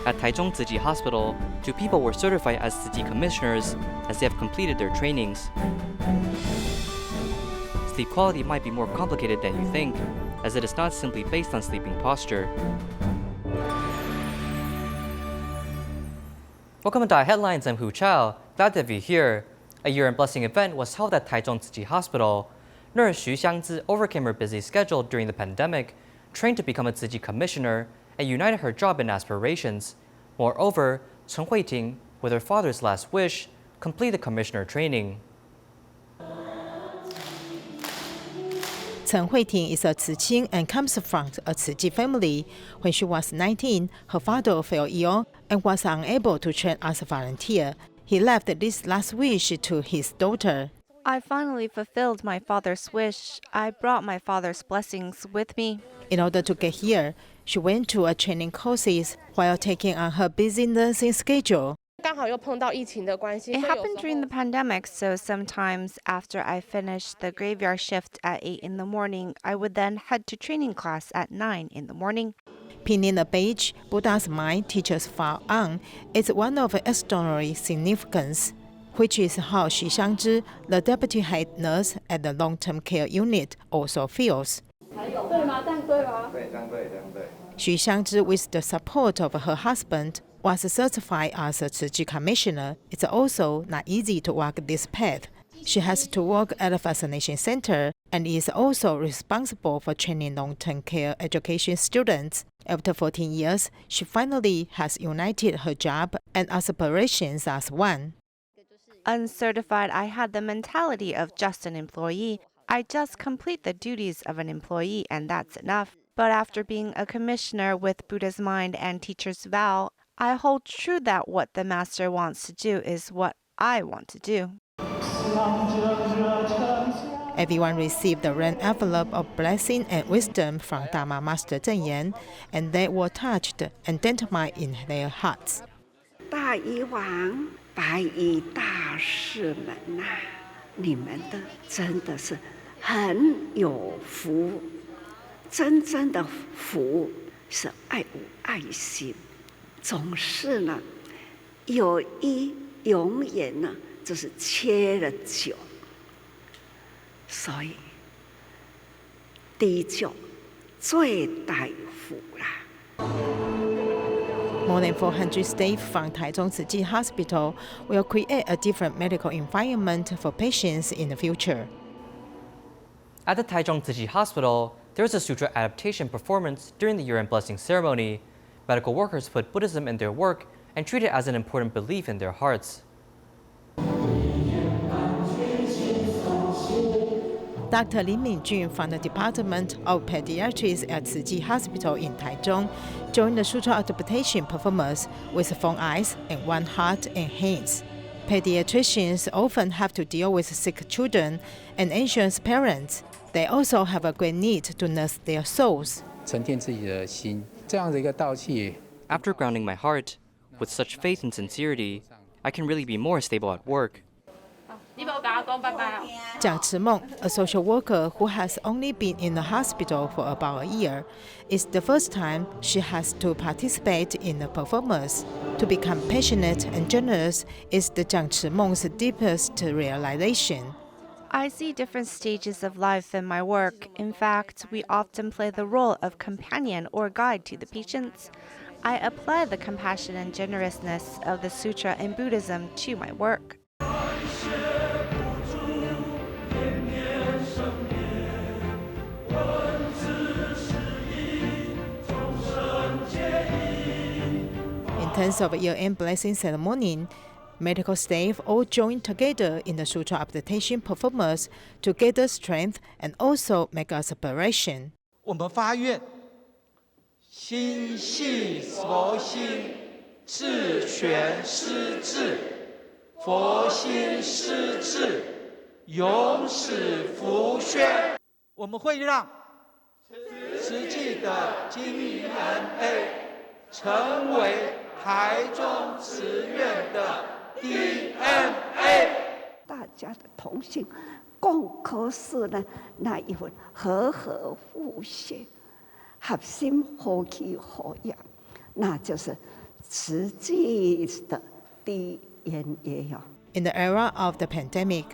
At Taichung Tzu Chi Hospital, 2 people were certified as Tzu Chi commissioners as they have completed their trainings. Sleep quality might be more complicated than you think, as it is not simply based on sleeping posture. Welcome to DaAi Headlines, I'm Hu Chiao. Glad to have you here. A Year in Blessing event was held at Taichung Tzu Chi Hospital. Nurse Xu Xiangzi overcame her busy schedule during the pandemic, trained to become a Tzu Chi commissioner, and united her job and aspirations. Moreover, Chen Huiting, with her father's last wish, completed commissioner training. Chen Huiting is a Tzu and comes from a Tzu Chi family. When she was 19, her father fell ill and was unable to train as a volunteer. He left this last wish to his daughter. I finally fulfilled my father's wish. I brought my father's blessings with me. In order to get here, she went to a training courses while taking on her busy nursing schedule. It happened during the pandemic, so sometimes after I finished the graveyard shift at 8 in the morning, I would then head to training class at 9 in the morning. Pinning a badge Buddha's mind teaches far on is one of extraordinary significance, which is how Xu Xiangzi, the deputy head nurse at the long-term care unit, also feels. Xu Xiangzi, with the support of her husband, was certified as a Tzu Chi commissioner. It's also not easy to walk this path. She has to work at a vaccination center and is also responsible for training long-term care education students. After 14 years, she finally has united her job and aspirations as one. Uncertified, I had the mentality of just an employee. I just complete the duties of an employee and that's enough. But after being a commissioner with Buddha's mind and teacher's vow, I hold true that what the master wants to do is what I want to do. Everyone received the red envelope of blessing and wisdom from Dharma Master Zheng Yan, and they were touched and identified in their hearts. 大医王、白衣大士们呐，你们的真的是很有福，真正的福是爱无爱心，总是呢有一永远呢就是缺了九。所以，第九最大福啦。More than 400 staff from Taichung Tzu Chi Hospital will create a different medical environment for patients in the future. At the Taichung Tzu Chi Hospital, there was a Sutra adaptation performance during the year-end blessing ceremony. Medical workers put Buddhism in their work and treat it as an important belief in their hearts. Dr. Lin Mingjun from the Department of Pediatrics at Tzu Chi Hospital in Taichung joined the Sutra adaptation performers with 4 eyes and 1 heart and hands. Pediatricians often have to deal with sick children and anxious parents. They also have a great need to nurse their souls. After grounding my heart, with such faith and sincerity, I can really be more stable at work. Jiang Chimeng, a social worker who has only been in the hospital for about a year, is the first time she has to participate in the performance. To be compassionate and generous is the Jiang Chimeng's deepest realization. I see different stages of life in my work. In fact, we often play the role of companion or guide to the patients. I apply the compassion and generousness of the Sutra in Buddhism to my work. In terms of year-end blessing ceremony, medical staff all join together in the Sutra adaptation performance to gather strength and also make aspiration. 我们发愿，心系佛心，智权施智，佛心施智，永使福宣。我们会让慈济的金银杯成为台中慈院的 DNA。大家的同心，共可使呢那一份和和互协、合心合气合养，那就是慈济的低烟也有。 In the era of the pandemic,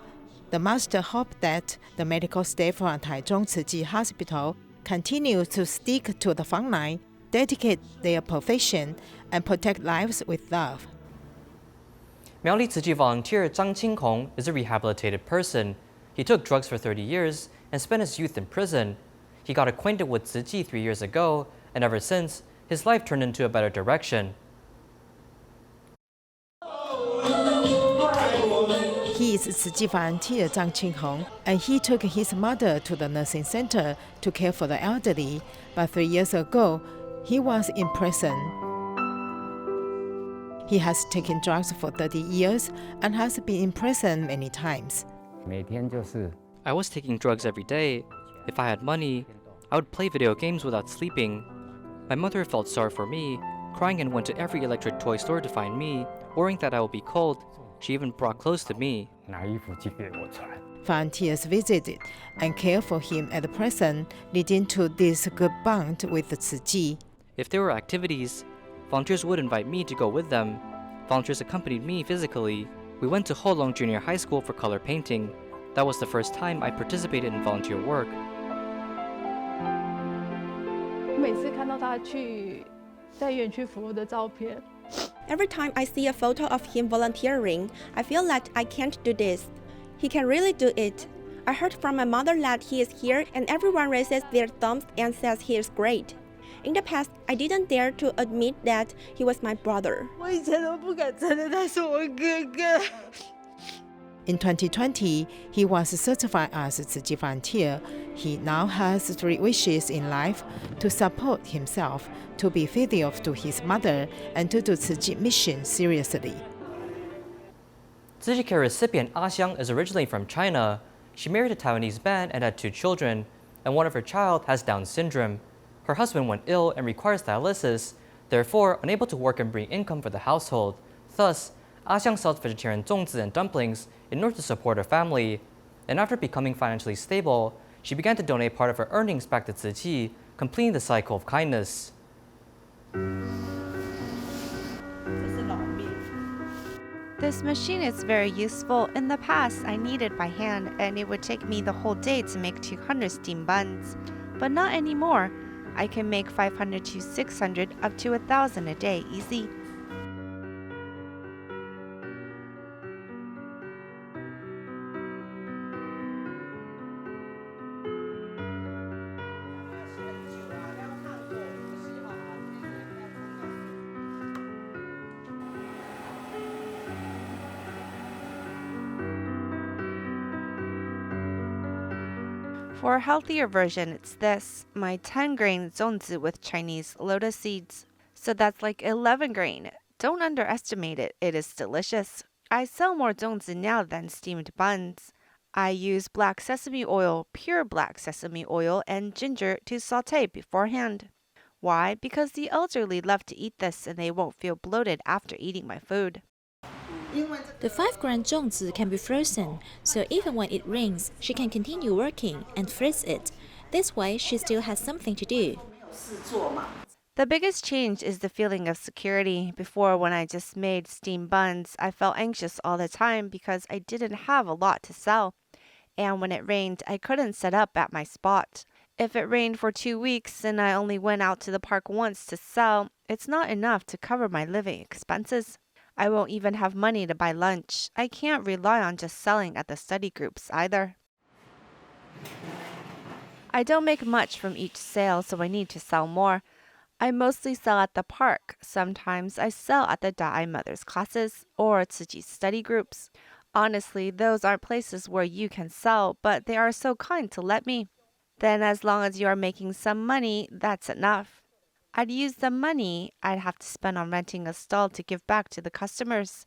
the master hoped that the medical staff from Taichung Tzu Chi Hospital continue to stick to the front line, dedicate their profession, and protect lives with love. Miaoli Tzuchi volunteer Zhang Qinghong is a rehabilitated person. He took drugs for 30 years and spent his youth in prison. He got acquainted with Tsujiki 3 years ago, and ever since, his life turned into a better direction. He is Tzu Chi volunteer Zhang Qinghong, and he took his mother to the nursing center to care for the elderly. But 3 years ago, he was in prison. He has taken drugs for 30 years and has been in prison many times. I was taking drugs every day. If I had money, I would play video games without sleeping. My mother felt sorry for me, crying and went to every electric toy store to find me, worrying that I would be cold. She even brought clothes to me. Volunteers visited and cared for him at the prison, leading to this good bond with the Tzu Chi. If there were activities, volunteers would invite me to go with them. Volunteers accompanied me physically. We went to Holong Junior High School for color painting. That was the first time I participated in volunteer work. 每次看到他去在园区服务的照片， Every time I see a photo of him volunteering, I feel that I can't do this. He can really do it. I heard from my mother that he is here and everyone raises their thumbs and says he is great. In the past, I didn't dare to admit that he was my brother. 我以前都不敢承认他是我哥哥。 In 2020, he was certified as a Tzu Chi volunteer. He now has 3 wishes in life: to support himself, to be filial to his mother, and to do Tzu Chi mission seriously. Tsujiki recipient Ah Xiang is originally from China. She married a Taiwanese man and had 2 children, and one of her child has Down syndrome. Her husband went ill and requires dialysis, therefore unable to work and bring income for the household. Thus, Ah Xiang sells vegetarian zongzi and dumplings in order to support her family. And after becoming financially stable, she began to donate part of her earnings back to Tzu Chi, completing the cycle of kindness. This machine is very useful. In the past, I kneaded by hand and it would take me the whole day to make 200 steamed buns. But not anymore. I can make 500 to 600 up to 1,000 a day easy. For a healthier version, it's this, my 10-grain zongzi with Chinese lotus seeds. So that's like 11 grain. Don't underestimate it, it is delicious. I sell more zongzi now than steamed buns. I use black sesame oil, pure black sesame oil, and ginger to saute beforehand. Why? Because the elderly love to eat this and they won't feel bloated after eating my food. The 5-gram zongzi can be frozen, so even when it rains, she can continue working and freeze it. This way, she still has something to do. The biggest change is the feeling of security. Before, when I just made steamed buns, I felt anxious all the time because I didn't have a lot to sell. And when it rained, I couldn't set up at my spot. If it rained for 2 weeks and I only went out to the park once to sell, it's not enough to cover my living expenses. I won't even have money to buy lunch. I can't rely on just selling at the study groups either. I don't make much from each sale, so I need to sell more. I mostly sell at the park. Sometimes I sell at the DaAi Mothers classes or Tsuji study groups. Honestly, those aren't places where you can sell, but they are so kind to let me. Then as long as you are making some money, that's enough. I'd use the money I'd have to spend on renting a stall to give back to the customers.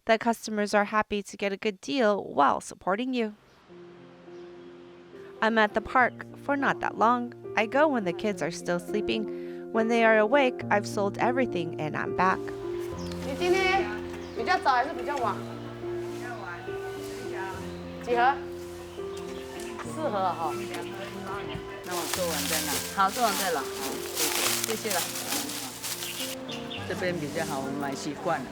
The customers are happy to get a good deal while supporting you. I'm at the park for not that long. I go when the kids are still sleeping. When they are awake, I've sold everything and I'm back. 你今天比较早还是比较晚？几盒？4盒哈。那我做完再拿。好，做完再拿。好，谢谢了。这边比较好，我们买习惯了。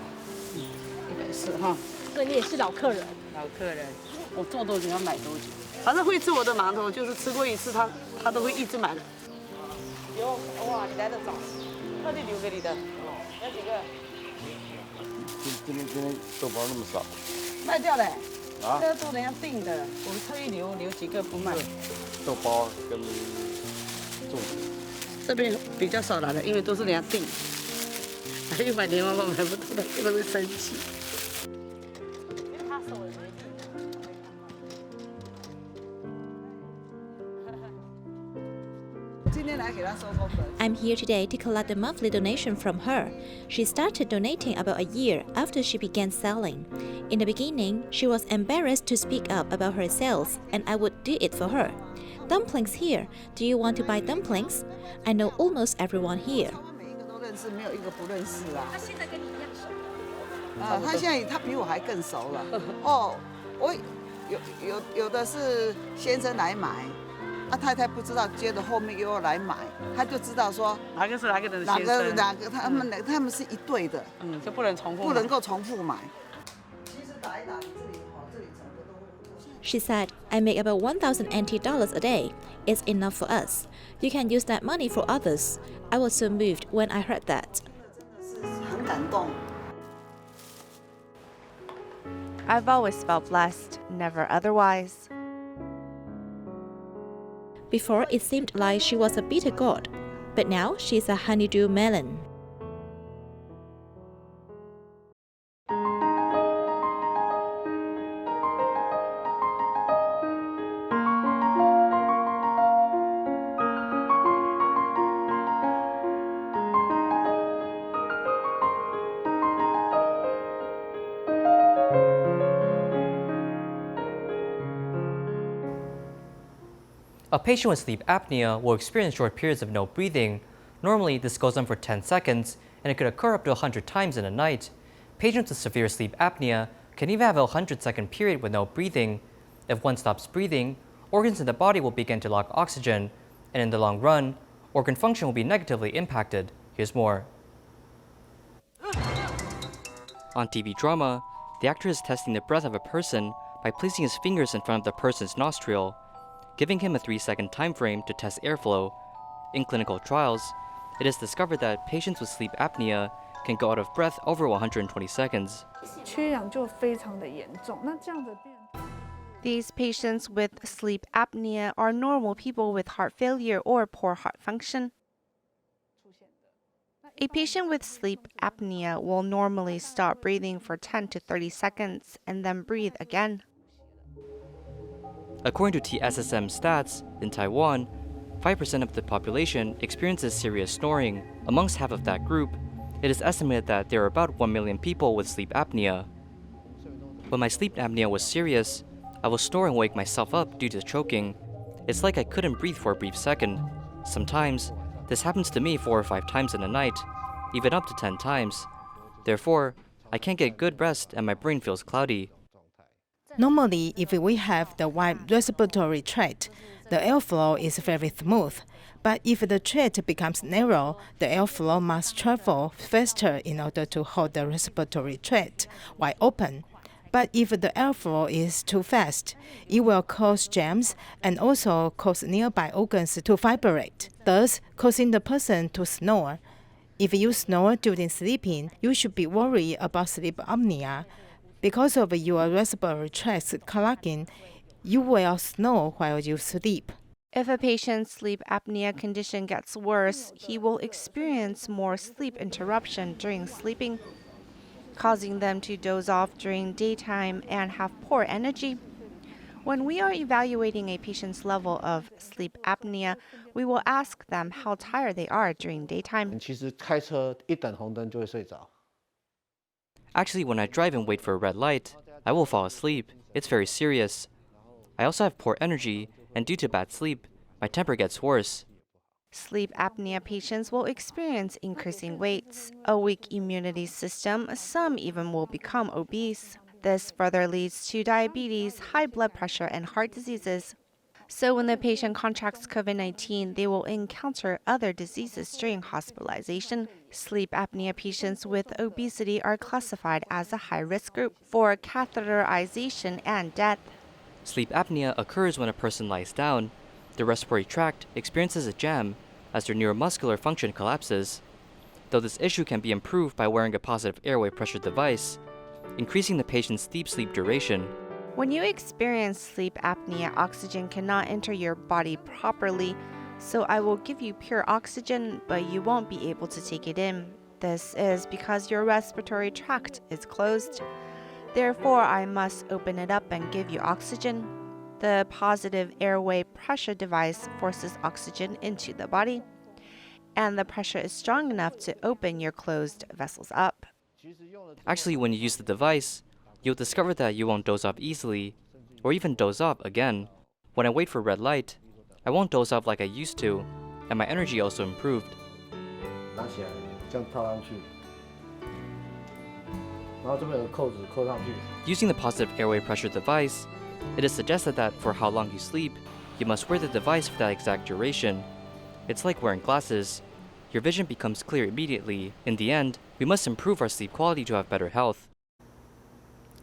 是哈，所以你也是老客人。老客人，我做多久要买多久，反正会吃我的馒头，就是吃过一次他都会一直买的。有哇，你来得早，特地留给你的。要几个？今天豆包那么少，卖掉了。啊，这个都人家订的，我们特意留几个不卖。豆包跟粽子，这边比较少来的，因为都是人家订。100年我买不到的，这个会生气。I'm here today to collect a monthly donation from her. She started donating about a year after she began selling. In the beginning, she was embarrassed to speak up about her sales, and I would do it for her. Dumplings here. Do you want to buy dumplings? I know almost everyone here. 每一个都认识，没有一个不认识啊。他现在跟你一样熟。他现在比我还更熟了。哦，我有的是先生来买。太太不知道，接着后面又要来买，他就知道说哪个是哪个的先生，哪个他们是一对的，就不能重复，不能够重复买。 She said, I make about 1,000 NT dollars a day. It's enough for us. You can use that money for others. I was so moved when I heard that. 很感动。 I've always felt blessed, never otherwise. Before, it seemed like she was a bitter god, but now she's a honeydew melon. A patient with sleep apnea will experience short periods of no breathing. Normally, this goes on for 10 seconds, and it could occur up to 100 times in a night. Patients with severe sleep apnea can even have a 100-second period with no breathing. If one stops breathing, organs in the body will begin to lack oxygen, and in the long run, organ function will be negatively impacted. Here's more. On TV drama, the actor is testing the breath of a person by placing his fingers in front of the person's nostril, giving him a 3-second time frame to test airflow. In clinical trials, it is discovered that patients with sleep apnea can go out of breath over 120 seconds. These patients with sleep apnea are normal people with heart failure or poor heart function. A patient with sleep apnea will normally stop breathing for 10 to 30 seconds and then breathe again. According to TSSM stats, in Taiwan, 5% of the population experiences serious snoring. Amongst half of that group, it is estimated that there are about 1 million people with sleep apnea. When my sleep apnea was serious, I will snore and wake myself up due to choking. It's like I couldn't breathe for a brief second. Sometimes, this happens to me 4 or 5 times in a night, even up to 10 times. Therefore, I can't get good rest and my brain feels cloudy. Normally, if we have the wide respiratory tract, the airflow is very smooth. But if the tract becomes narrow, the airflow must travel faster in order to hold the respiratory tract wide open. But if the airflow is too fast, it will cause jams and also cause nearby organs to vibrate, thus causing the person to snore. If you snore during sleeping, you should be worried about sleep apnea. Because of your respiratory tract clogging, you will snore while you sleep. If a patient's sleep apnea condition gets worse, he will experience more sleep interruption during sleeping, causing them to doze off during daytime and have poor energy. When we are evaluating a patient's level of sleep apnea, we will ask them how tired they are during daytime. 其实开车一等红灯就会睡着。 Actually, when I drive and wait for a red light, I will fall asleep. It's very serious. I also have poor energy, and due to bad sleep, my temper gets worse. Sleep apnea patients will experience increasing weights, a weak immunity system, some even will become obese. This further leads to diabetes, high blood pressure, and heart diseases. So when the patient contracts COVID-19, they will encounter other diseases during hospitalization. Sleep apnea patients with obesity are classified as a high-risk group for catheterization and death. Sleep apnea occurs when a person lies down. The respiratory tract experiences a jam as their neuromuscular function collapses. Though this issue can be improved by wearing a positive airway pressure device, increasing the patient's deep sleep duration. When you experience sleep apnea, oxygen cannot enter your body properly, so I will give you pure oxygen, but you won't be able to take it in. This is because your respiratory tract is closed. Therefore, I must open it up and give you oxygen. The positive airway pressure device forces oxygen into the body, and the pressure is strong enough to open your closed vessels up. Actually, when you use the device, you'll discover that you won't doze off easily, or even doze off again. When I wait for red light, I won't doze off like I used to, and my energy also improved. Using the positive airway pressure device, it is suggested that for how long you sleep, you must wear the device for that exact duration. It's like wearing glasses. Your vision becomes clear immediately. In the end, we must improve our sleep quality to have better health.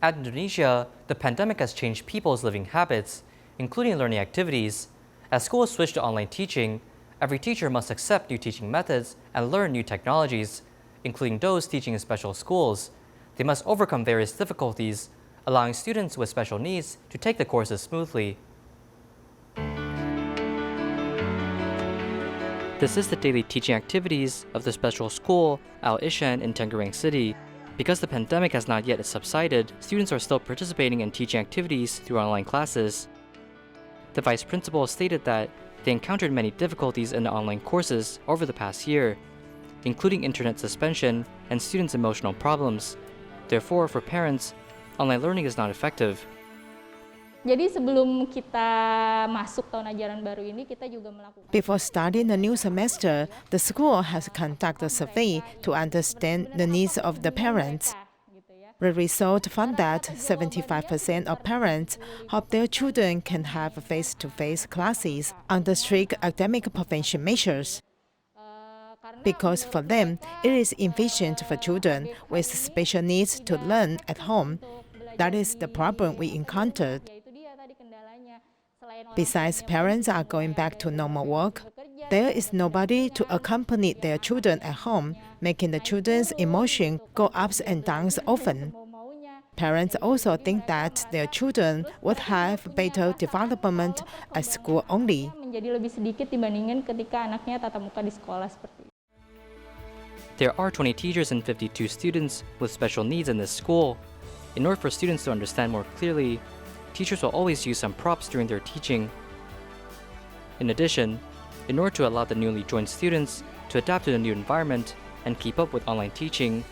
At Indonesia, the pandemic has changed people's living habits, including learning activities. As schools switch to online teaching, every teacher must accept new teaching methods and learn new technologies, including those teaching in special schools. They must overcome various difficulties, allowing students with special needs to take the courses smoothly. This is the daily teaching activities of the special school Al Ishan in Tangerang City. Because the pandemic has not yet subsided, students are still participating in teaching activities through online classes. The vice principal stated that they encountered many difficulties in the online courses over the past year, including internet suspension and students' emotional problems. Therefore, for parents, online learning is not effective. Before starting the new semester, the school has conducted a survey to understand the needs of the parents. The result found that 75% of parents hope their children can have face-to-face classes under strict academic prevention measures. Because for them, it is efficient for children with special needs to learn at home. That is the problem we encountered. Besides, parents are going back to normal work. There is nobody to accompany their children at home, making the children's emotions go ups and downs often. Parents also think that their children would have better development at school only. There are 20 teachers and 52 students with special needs in this school. In order for students to understand more clearly, teachers will always use some props during their teaching. In addition, in order to allow the newly joined students to adapt to the new environment and keep up with online teaching,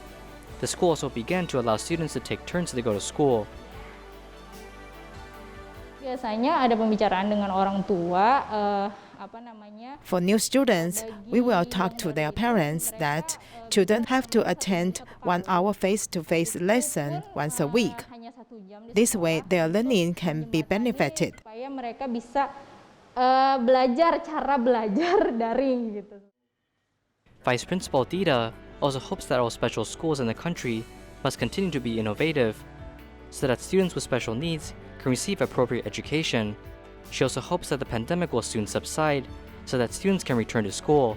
the school also began to allow students to take turns to go to school. For new students, we will talk to their parents that children have to attend 1 hour face-to-face lesson once a week. This way, their learning can be benefited. Vice Principal Dita also hopes that all special schools in the country must continue to be innovative so that students with special needs can receive appropriate education. She also hopes that the pandemic will soon subside so that students can return to school.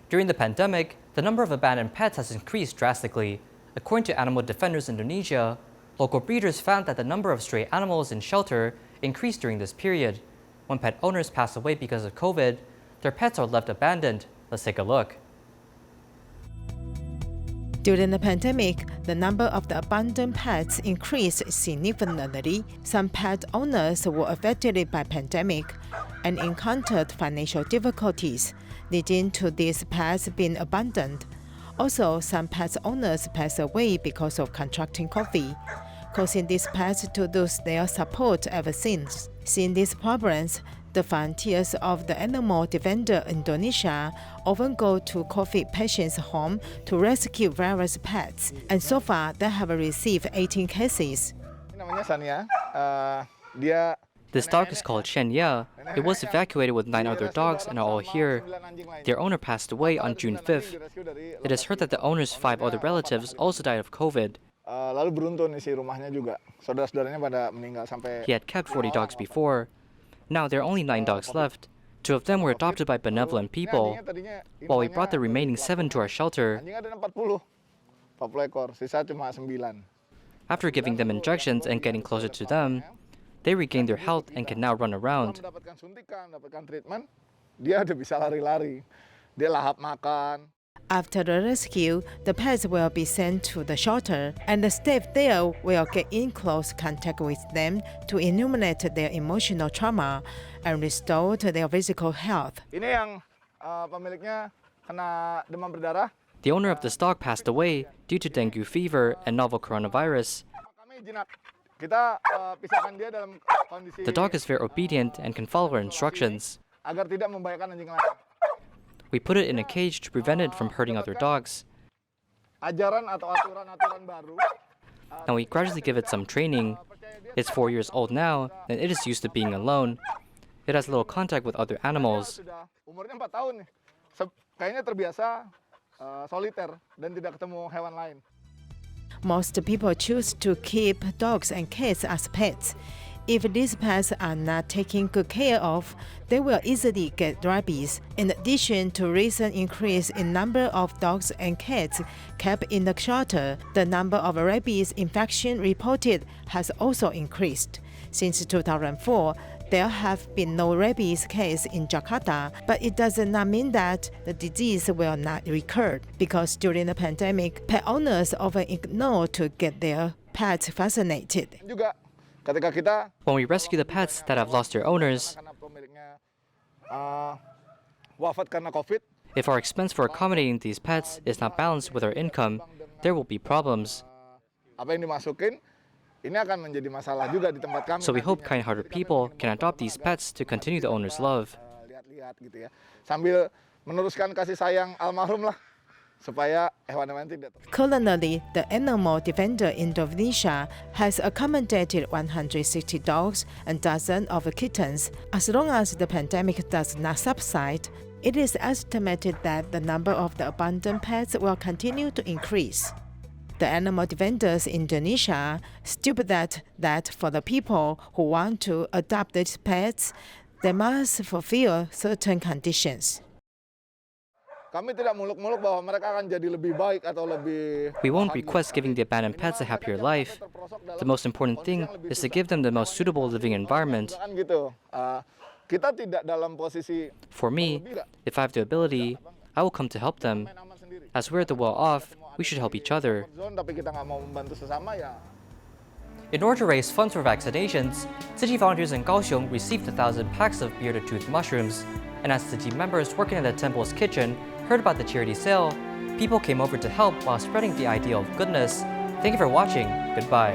During the pandemic, the number of abandoned pets has increased drastically. According to Animal Defenders Indonesia, local breeders found that the number of stray animals in shelter increased during this period. When pet owners pass away because of COVID, their pets are left abandoned. Let's take a look. During the pandemic, the number of the abandoned pets increased significantly. Some pet owners were affected by pandemic and encountered financial difficulties, leading to these pets being abandoned. Also, some pet owners passed away because of contracting COVID, causing these pets to lose their support ever since. Seeing these problems, the volunteers of the Animal Defender Indonesia often go to COVID patients' home to rescue various pets, and so far they have received 18 cases. This dog is called Apnea. It was evacuated with 9 other dogs and are all here. Their owner passed away on June 5th. It is heard that the owner's 5 other relatives also died of COVID. He had kept 40 dogs before. Now there are only 9 dogs left. 2 of them were adopted by benevolent people, while we brought the remaining 7 to our shelter. After giving them injections and getting closer to them, they regained their health and can now run around. After the rescue, the pets will be sent to the shelter, and the staff there will get in close contact with them to eliminate their emotional trauma and restore their physical health. The owner of this dog passed away due to dengue fever and novel coronavirus. The dog is very obedient and can follow our instructions. We put it in a cage to prevent it from hurting other dogs. And we gradually give it some training. It's 4 years old now, and it is used to being alone. It has little contact with other animals. Most people choose to keep dogs and cats as pets. If these pets are not taken good care of, they will easily get rabies. In addition to recent increase in number of dogs and cats kept in the shelter, the number of rabies infection reported has also increased. Since 2004, there have been no rabies case in Jakarta, but it does not mean that the disease will not recur, because during the pandemic, pet owners often ignore to get their pets vaccinated. When we rescue the pets that have lost their owners, if our expense for accommodating these pets is not balanced with our income, there will be problems. So we hope kind-hearted people can adopt these pets to continue the owner's love. Currently, the animal defender in Indonesia has accommodated 160 dogs and dozens of kittens. As long as the pandemic does not subside, it is estimated that the number of the abandoned pets will continue to increase. The animal defenders in Indonesia stipulate that for the people who want to adopt these pets, they must fulfill certain conditions. We won't request giving the abandoned pets a happier life. The most important thing is to give them the most suitable living environment. For me, if I have the ability, I will come to help them. As we're the well-off, we should help each other. In order to raise funds for vaccinations, Tsujiki volunteers in Kaohsiung received 1,000 packs of bearded tooth mushrooms. And as Tsujiki members working in the temple's kitchen heard about the charity sale, people came over to help while spreading the idea of goodness. Thank you for watching. Goodbye.